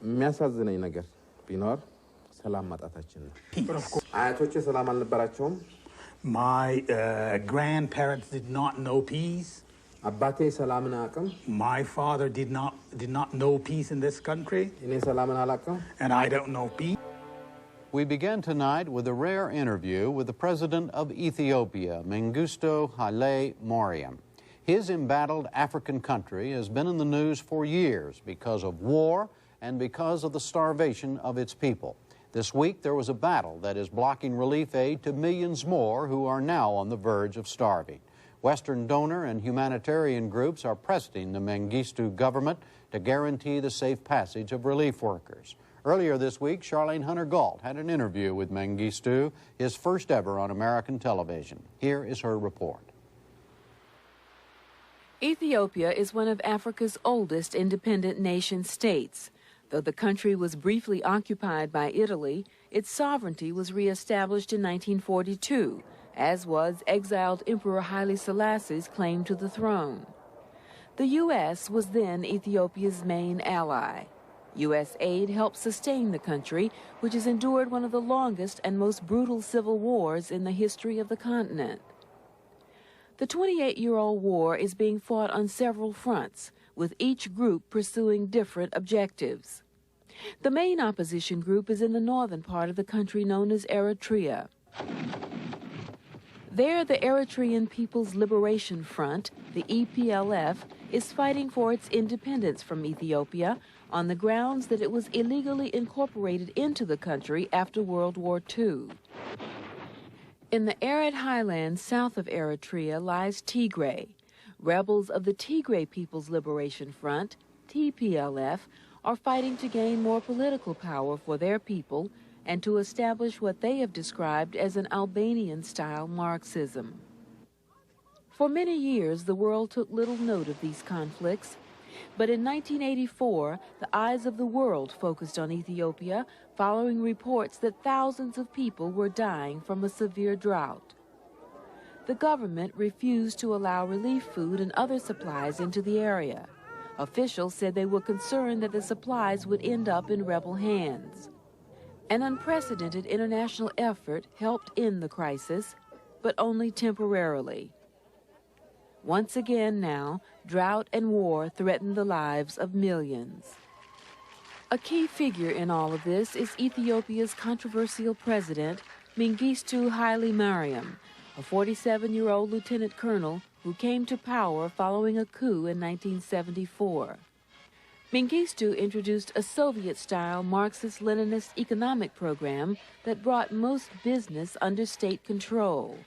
የሚያሳዝነኝ ነገር ቢኖር ሰላም ማጣታችን ነው። አያቶቼ ሰላም አልነበራቸውም። My grandparents did not know peace. አባቴ ሰላምን አያውቅም። My father did not know peace in this country. እኔ ሰላምን አላውቅም. And I don't know peace. We begin tonight with a rare interview with the president of Ethiopia, Mengistu ሃይለማርያም. His embattled African country has been in the news for years because of war and because of the starvation of its people. This week there was a battle that is blocking relief aid to millions more who are now on the verge of starving. Western donor and humanitarian groups are pressing the Mengistu government to guarantee the safe passage of relief workers. Earlier this week, Charlene Hunter-Gault had an interview with Mengistu, his first ever on American television. Here is her report. Ethiopia is one of Africa's oldest independent nation states. Though the country was briefly occupied by Italy, its sovereignty was reestablished in 1942, as was exiled Emperor Haile Selassie's claim to the throne. The U.S. was then Ethiopia's main ally. U.S. aid helped sustain the country, which has endured one of the longest and most brutal civil wars in the history of the continent. The 28-year-old war is being fought on several fronts, with each group pursuing different objectives. The main opposition group is in the northern part of the country known as Eritrea. There, the Eritrean People's Liberation Front, the EPLF, is fighting for its independence from Ethiopia on the grounds that it was illegally incorporated into the country after World War II. In the arid highlands south of Eritrea lies Tigray. Rebels of the Tigray People's Liberation Front, TPLF, are fighting to gain more political power for their people and to establish what they have described as an Albanian-style Marxism. For many years, the world took little note of these conflicts, but in 1984, the eyes of the world focused on Ethiopia following reports that thousands of people were dying from a severe drought. The government refused to allow relief food and other supplies into the area. Officials said they were concerned that the supplies would end up in rebel hands. An unprecedented international effort helped end the crisis, but only temporarily. Once again now, drought and war threaten the lives of millions. A key figure in all of this is Ethiopia's controversial president, Mengistu ሃይለማርያም, a 47-year-old lieutenant colonel who came to power following a coup in 1974. Mengistu introduced a Soviet-style Marxist-Leninist economic program that brought most business under state control.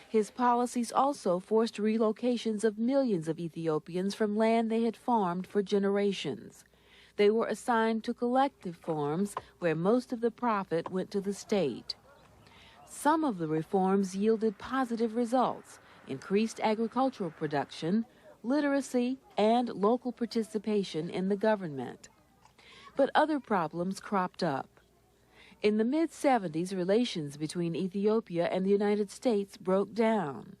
His policies also forced relocations of millions of Ethiopians from land they had farmed for generations. They were assigned to collective farms where most of the profit went to the state. Some of the reforms yielded positive results, increased agricultural production, literacy, and local participation in the government. But other problems cropped up. In the mid-70s, relations between Ethiopia and the United States broke down.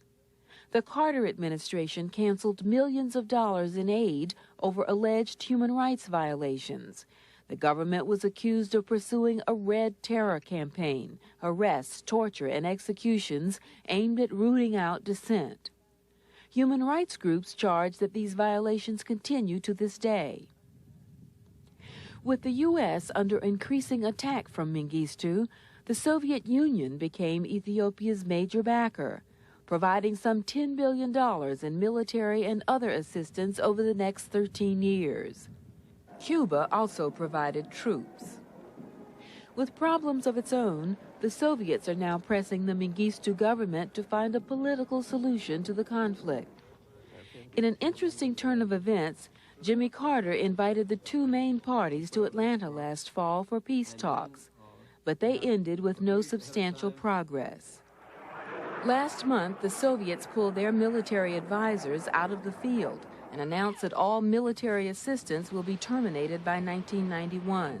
The Carter administration canceled millions of dollars in aid over alleged human rights violations. The government was accused of pursuing a red terror campaign, arrests, torture, and executions aimed at rooting out dissent. Human rights groups charge that these violations continue to this day. With the U.S. under increasing attack from Mengistu, the Soviet Union became Ethiopia's major backer, providing some $10 billion in military and other assistance over the next 13 years. Cuba also provided troops. With problems of its own, the Soviets are now pressing the Mengistu government to find a political solution to the conflict. In an interesting turn of events, Jimmy Carter invited the two main parties to Atlanta last fall for peace talks, but they ended with no substantial progress. Last month, the Soviets pulled their military advisors out of the field and announced that all military assistance will be terminated by 1991.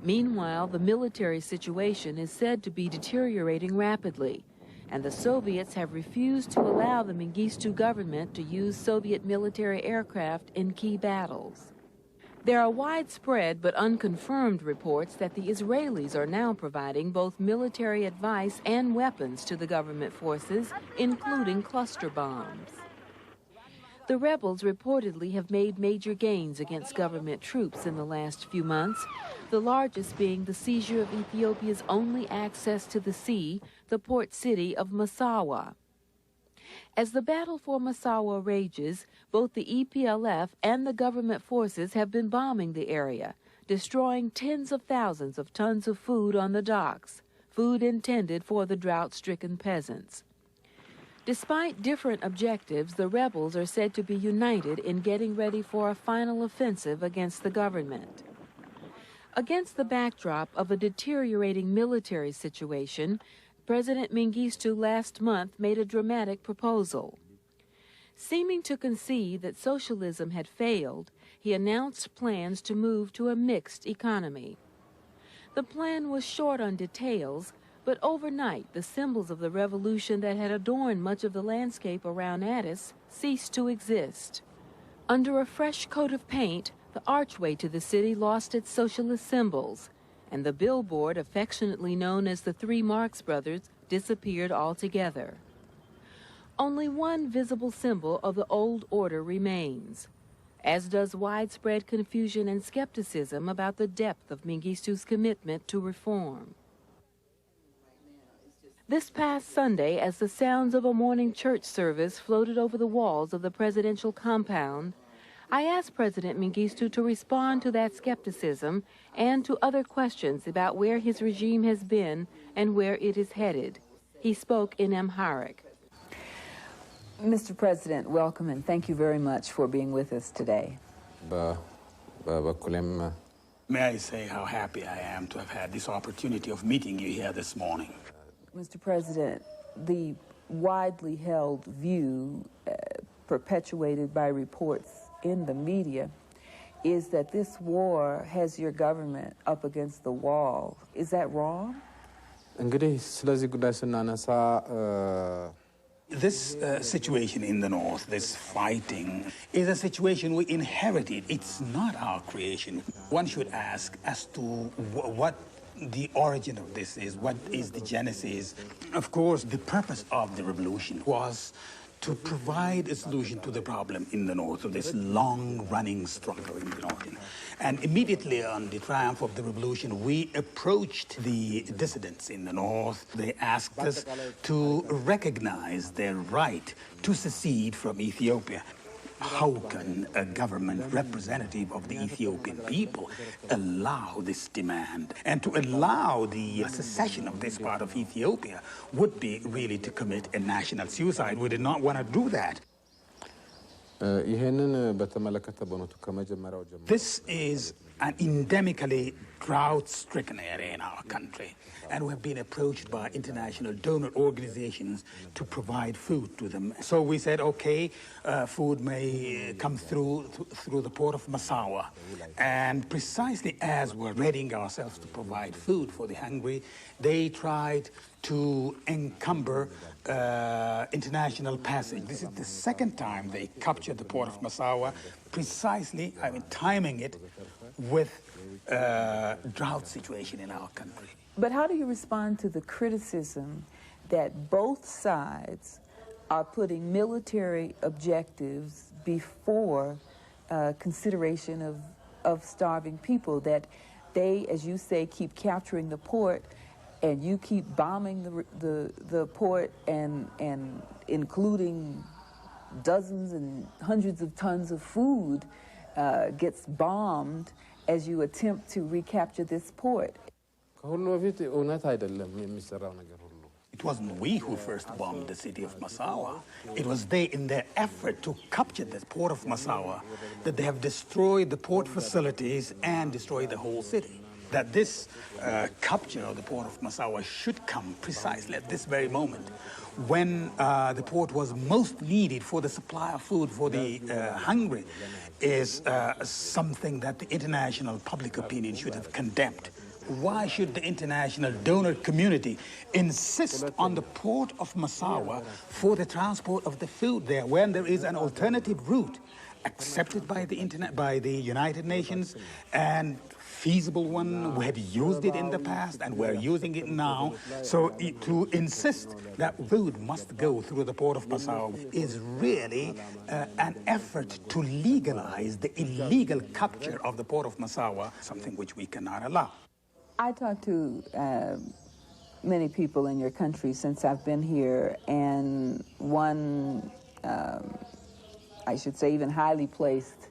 Meanwhile, the military situation is said to be deteriorating rapidly, and the Soviets have refused to allow the Mengistu government to use Soviet military aircraft in key battles. There are widespread but unconfirmed reports that the Israelis are now providing both military advice and weapons to the government forces, including cluster bombs. The rebels reportedly have made major gains against government troops in the last few months, the largest being the seizure of Ethiopia's only access to the sea, the port city of Massawa. As the battle for Massawa rages, both the EPLF and the government forces have been bombing the area, destroying tens of thousands of tons of food on the docks, food intended for the drought-stricken peasants. Despite different objectives, the rebels are said to be united in getting ready for a final offensive against the government. Against the backdrop of a deteriorating military situation, President Mengistu last month made a dramatic proposal. Seeming to concede that socialism had failed, he announced plans to move to a mixed economy. The plan was short on details, but overnight the symbols of the revolution that had adorned much of the landscape around Addis ceased to exist. Under a fresh coat of paint, the archway to the city lost its socialist symbols, and the billboard, affectionately known as the Three Marx Brothers, disappeared altogether. Only one visible symbol of the old order remains, as does widespread confusion and skepticism about the depth of Mengistu's commitment to reform. This past Sunday, as the sounds of a morning church service floated over the walls of the presidential compound, I asked President Mengistu to respond to that skepticism and to other questions about where his regime has been and where it is headed. He spoke in Amharic. Mr. President, welcome and thank you very much for being with us today. May I say how happy I am to have had this opportunity of meeting you here this morning. Mr. President, the widely held view perpetuated by reports in the media is that this war has your government up against the wall. Is that wrong? This situation in the north, this fighting, is a situation we inherited. It's not our creation. One should ask as to what the origin of this is, what is the genesis. Of course, the purpose of the revolution was to provide a solution to the problem in the north, of this long-running struggle in the north. And immediately on the triumph of the revolution, we approached the dissidents in the north. They asked us to recognize their right to secede from Ethiopia. How can a government representative of the Ethiopian people allow this demand? And to allow the secession of this part of Ethiopia would be really to commit a national suicide. We did not want to do that. This is an endemically drought-stricken area in our country, and we have been approached by international donor organizations to provide food to them. So we said, okay, food may come through the port of Massawa, and precisely as we're readying ourselves to provide food for the hungry, they tried to encumber international passage. This is the second time they captured the port of Massawa, precisely, timing it with drought situation in our country. But how do you respond to the criticism that both sides are putting military objectives before consideration of starving people, that they, as you say, keep capturing the port and you keep bombing the port and including dozens and hundreds of tons of food gets bombed as you attempt to recapture this port? It wasn't we who first bombed the city of Massawa. It was they, in their effort to capture the port of Massawa, that they have destroyed the port facilities and destroyed the whole city. That this capture of the port of Massawa should come precisely at this very moment, when the port was most needed for the supply of food for the hungry, is something that the international public opinion should have condemned. Why should the international donor community insist on the port of Massawa for the transport of the food there when there is an alternative route? accepted by the internet, by the United Nations, and feasible one. We have used it in the past and we're using it now. So to insist that road must go through the port of Massawa is really an effort to legalize the illegal capture of the port of Massawa, something which we cannot allow. I talked to many people in your country since I've been here, and one, I should say even highly placed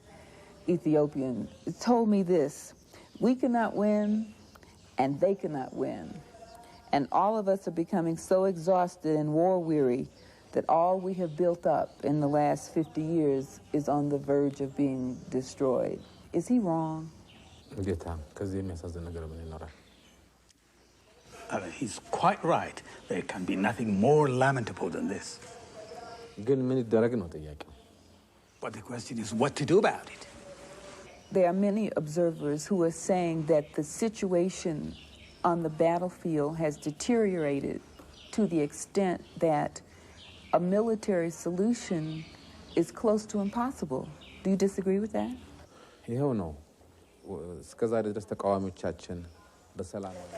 Ethiopian told me this: we cannot win and they cannot win. And all of us are becoming so exhausted and war-weary that all we have built up in the last 50 years is on the verge of being destroyed. Is he wrong? He's quite right. There can be nothing more lamentable than this. But the question is what to do about it. There are many observers who are saying that the situation on the battlefield has deteriorated to the extent that a military solution is close to impossible. Do you disagree with that?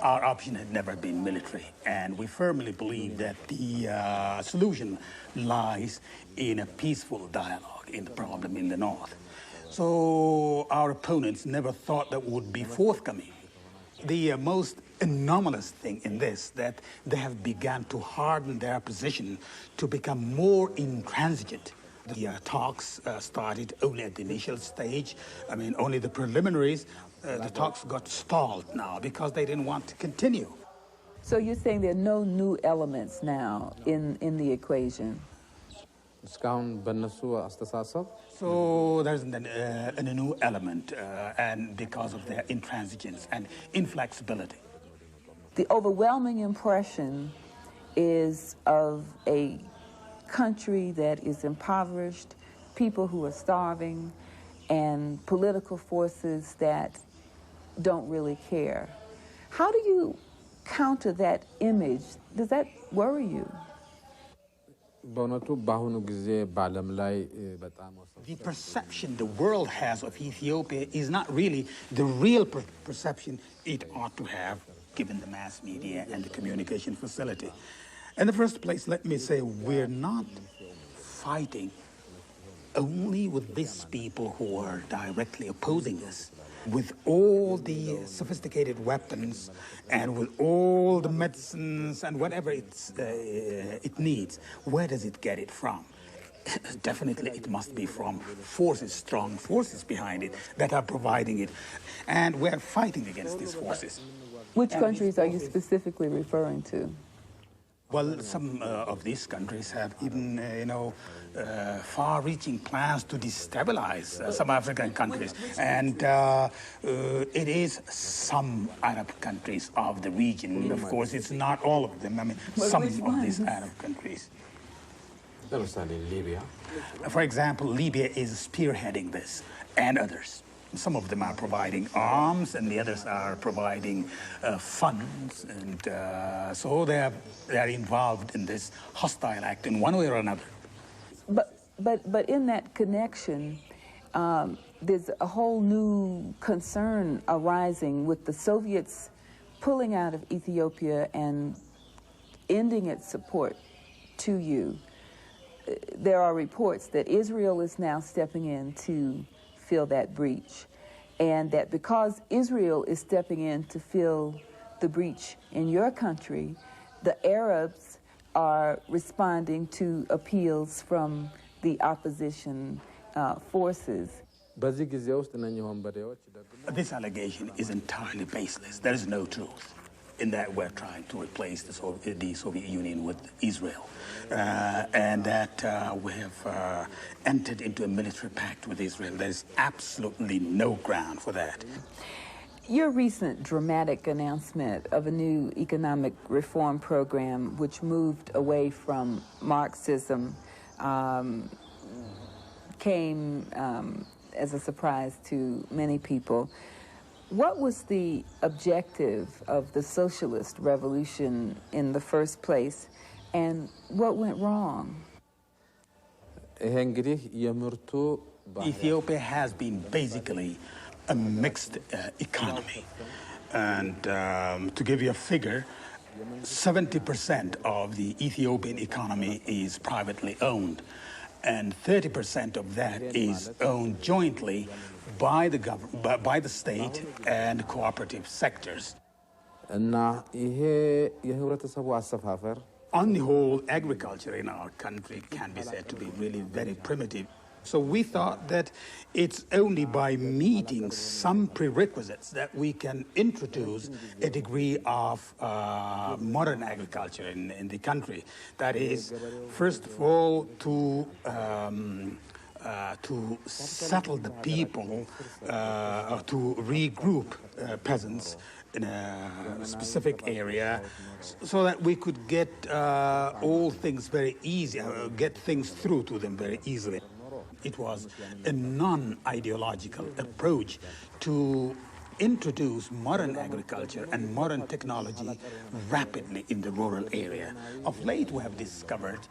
Our option had never been military, and we firmly believe that the solution lies in a peaceful dialogue in the problem in the north. So our opponents never thought that would be forthcoming. The most anomalous thing in this, that they have begun to harden their position to become more intransigent. The talks started only at the initial stage. I mean, only the preliminaries. The talks got stalled now because they didn't want to continue. So you're saying there are no new elements now in the equation? So there's a new element, and because of their intransigence and inflexibility. The overwhelming impression is of a country that is impoverished, people who are starving, and political forces that don't really care. How do you counter that image? Does that worry you? The perception the world has of Ethiopia is not really the real perception it ought to have, given the mass media and the communication facility. In the first place, let me say we're not fighting only with these people who are directly opposing us. With all the sophisticated weapons and with all the medicines and whatever it needs, where does it get it from? Definitely it must be from forces, strong forces behind it that are providing it. And we're fighting against these forces. Which countries are you specifically referring to? Well, some of these countries have even, far-reaching plans to destabilize some African countries. And it is some Arab countries of the region. Of course, it's not all of them. I mean, some of these Arab countries. Libya. For example, Libya is spearheading this, and others. Some of them are providing arms, and the others are providing funds, and so they are involved in this hostile act in one way or another. But in that connection, there's a whole new concern arising with the Soviets pulling out of Ethiopia and ending its support to you. There are reports that Israel is now stepping in to fill that breach, and that because Israel is stepping in to fill the breach in your country, the Arabs are responding to appeals from the opposition forces. This allegation is entirely baseless. There is no truth in that we're trying to replace the Soviet Union with Israel, and that we have entered into a military pact with Israel. There is absolutely no ground for that. Your recent dramatic announcement of a new economic reform program which moved away from Marxism came as a surprise to many people. What was the objective of the socialist revolution in the first place, and what went wrong? ይሄ እንግዲህ የምርቱ Ethiopia has been basically a mixed economy. And to give you a figure, 70% of the Ethiopian economy is privately owned, and 30% of that is owned jointly by the government, by the state and cooperative sectors. እና ይሄ የህብረተሰቡ አሰፋፈር On the whole, agriculture in our country can be said to be really very primitive. So we thought that it's only by meeting some prerequisites that we can introduce a degree of modern agriculture in the country. That is, first of all, to settle the people, to regroup peasants in a specific area so that we could get all things very easy, get things through to them very easily. It was a non-ideological approach to introduce modern agriculture and modern technology rapidly in the rural area. Of late, we have discovered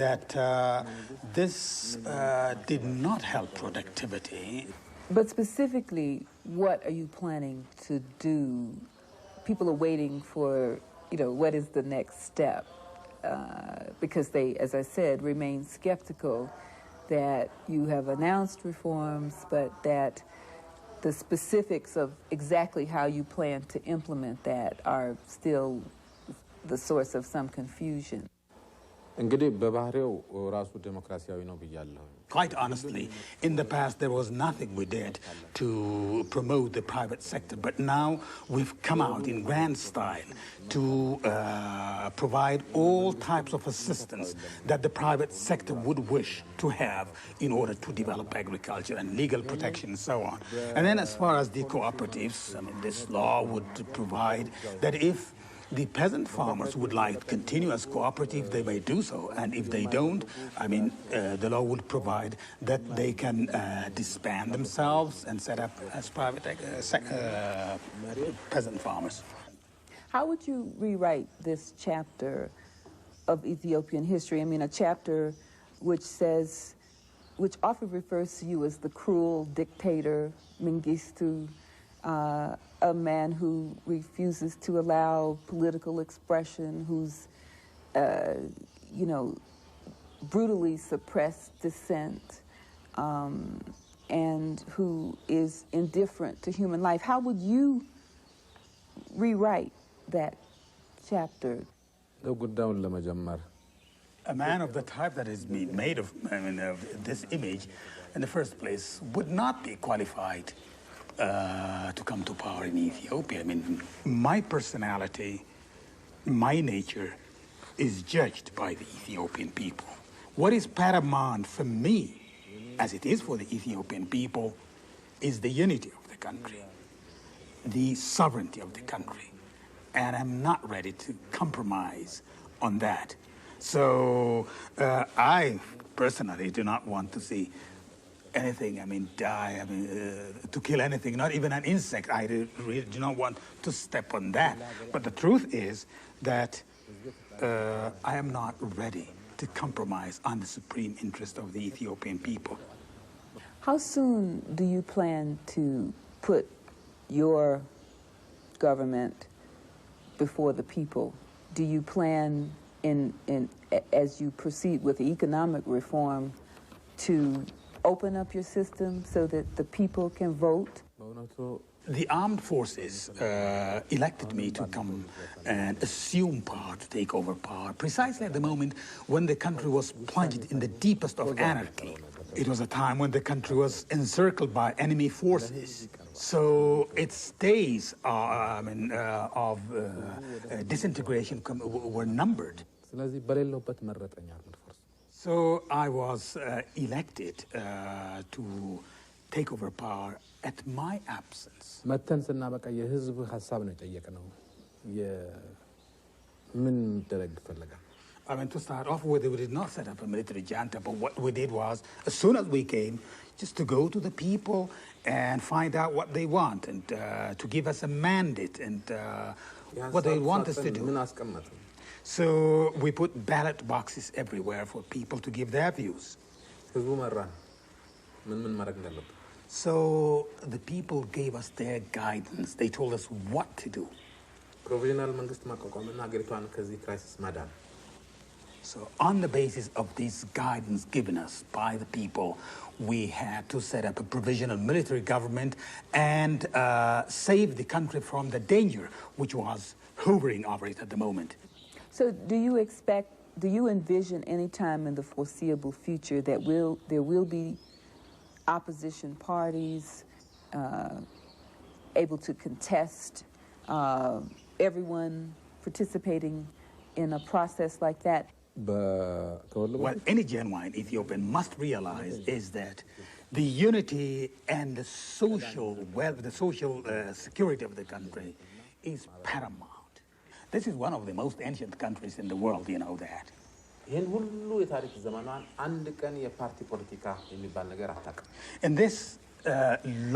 that this did not help productivity. But specifically, what are you planning to do? People are waiting for, what is the next step? Because they, as I said, remain skeptical that you have announced reforms, but that the specifics of exactly how you plan to implement that are still the source of some confusion. እንግዲህ በባህሪው ራሱ ዴሞክራሲያዊ ነው ብያለሁ. Quite honestly, in the past there was nothing we did to promote the private sector, but now we've come out in grand style to provide all types of assistance that the private sector would wish to have in order to develop agriculture and legal protection and so on. And then as far as the cooperatives, this law would provide that if the peasant farmers would like to continue as cooperative, they may do so. And if they don't, the law would provide that they can disband themselves and set up as private peasant farmers. How would you rewrite this chapter of Ethiopian history? A chapter which often refers to you as the cruel dictator, Mengistu, a man who refuses to allow political expression, who's, brutally suppressed dissent, and who is indifferent to human life. How would you rewrite that chapter? A man of the type that has been made of this image in the first place would not be qualified to come to power in Ethiopia. My personality, my nature is judged by the Ethiopian people. What is paramount for me, as it is for the Ethiopian people, is the unity of the country, the sovereignty of the country. And I'm not ready to compromise on that. So I personally do not want to see anything, die, to kill anything, not even an insect. I really do not want to step on that. But the truth is that I am not ready to compromise on the supreme interest of the Ethiopian people. How soon do you plan to put your government before the people? Do you plan, as you proceed with economic reform, to open up your system so that the people can vote? The armed forces elected me to come and assume power, to take over power, precisely at the moment when the country was plunged in the deepest of anarchy. It was a time when the country was encircled by enemy forces. So its days of disintegration were numbered. So I was elected to take over power at my absence. To start off with, we did not set up a military junta, but what we did was, as soon as we came, just to go to the people and find out what they want and to give us a mandate and what they want us to do. So we put ballot boxes everywhere for people to give their views. ምን ማድረግ እንዳለብን? So the people gave us their guidance. They told us what to do. ፕሮቪዥናል መንግስት ማቋቋምና ሀገሪቷን ከዚህ ክራይሲስ ማዳን። So on the basis of this guidance given us by the people, we had to set up a provisional military government and save the country from the danger which was hovering over it at the moment. So do you envision any time in the foreseeable future that there will be opposition parties able to contest everyone participating in a process like that? Well, any genuine Ethiopian must realize is that the unity and the social security of the country is paramount. This is one of the most ancient countries in the world, you know that. ይህን ሁሉ የታሪክ ዘመኗን አንድ ቀን የፓርቲ ፖለቲካ የሚባል ነገር አታውቅም። In this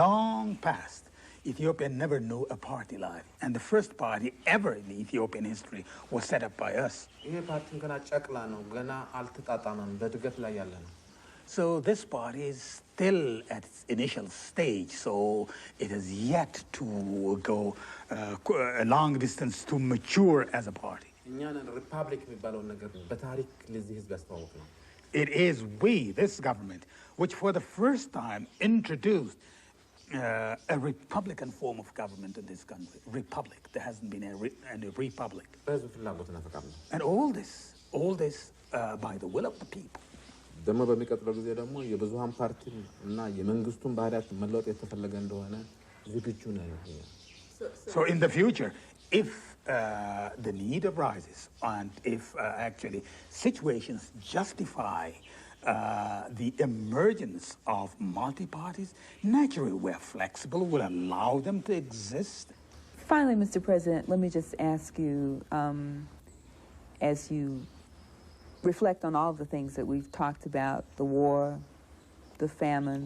long past, Ethiopia never knew a party life, and the first party ever in the Ethiopian history was set up by us. ይሄ ፓርቲ ገና ጨቅላ ነው፣ ገና አልተጣጣመም፣ በእድገት ላይ ያለ ነው። So this party is still at its initial stage, so it has yet to go a long distance to mature as a party. እኛን ሪፐብሊክ የሚባለው ነገር በታሪክ ለዚህ ህዝብ ያስተዋወቅ ነው። It is we, this government, which for the first time introduced a republican form of government in this country. Republic. There hasn't been a republic. በህዝብ ፍላጎትና ፈቃድ ነው። And all this by the will of the people. ደግሞ በሚቀጥለው ጊዜ ደግሞ የብዙሃን ፓርቲ እና የመንግስቱን ባህሪያት መለወጥ የተፈለገ እንደሆነ ዝግጁ ነን። So in the future, if the need arises and if actually situations justify the emergence of multi-parties, naturally we're flexible, we'll allow them to exist. Finally, Mr. President, let me just ask you, as you reflect on all the things that we've talked about, the war, the famine,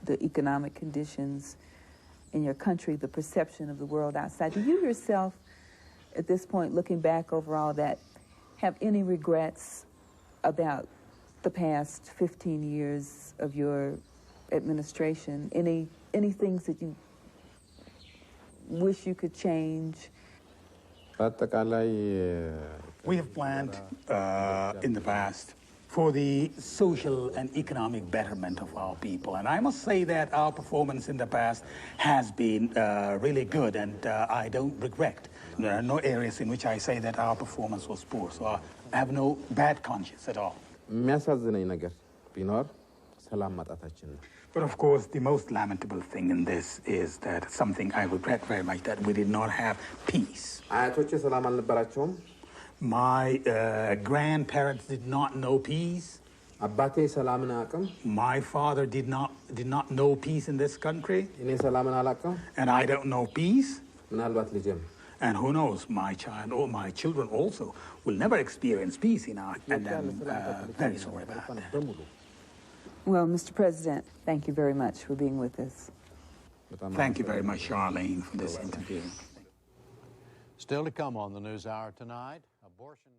the economic conditions in your country, the perception of the world outside, do you yourself, at this point, looking back over all that, have any regrets about the past 15 years of your administration? Any things that you wish you could change? በአጠቃላይ We have planned in the past for the social and economic betterment of our people. And I must say that our performance in the past has been really good, and I don't regret. There are no areas in which I say that our performance was poor, so I have no bad conscience at all. የሚያሳዝነኝ ነገር ቢኖር ሰላም ማጣታችን ነው። But of course, the most lamentable thing in this is that something I regret very much, that we did not have peace. አያቶቼ ሰላም አልነበራቸውም። My grandparents did not know peace. አባቴ ሰላምን አያውቅም። My father did not know peace in this country. እኔ ሰላምን አላውቅም። And I don't know peace. ምናልባት ልጄም And who knows, my child or my children also will never experience peace in our, and I'm very sorry about that. Well, Mr. President, thank you very much for being with us. Thank you very much, Charlene, for this interview. Still to come on the NewsHour tonight, abortion...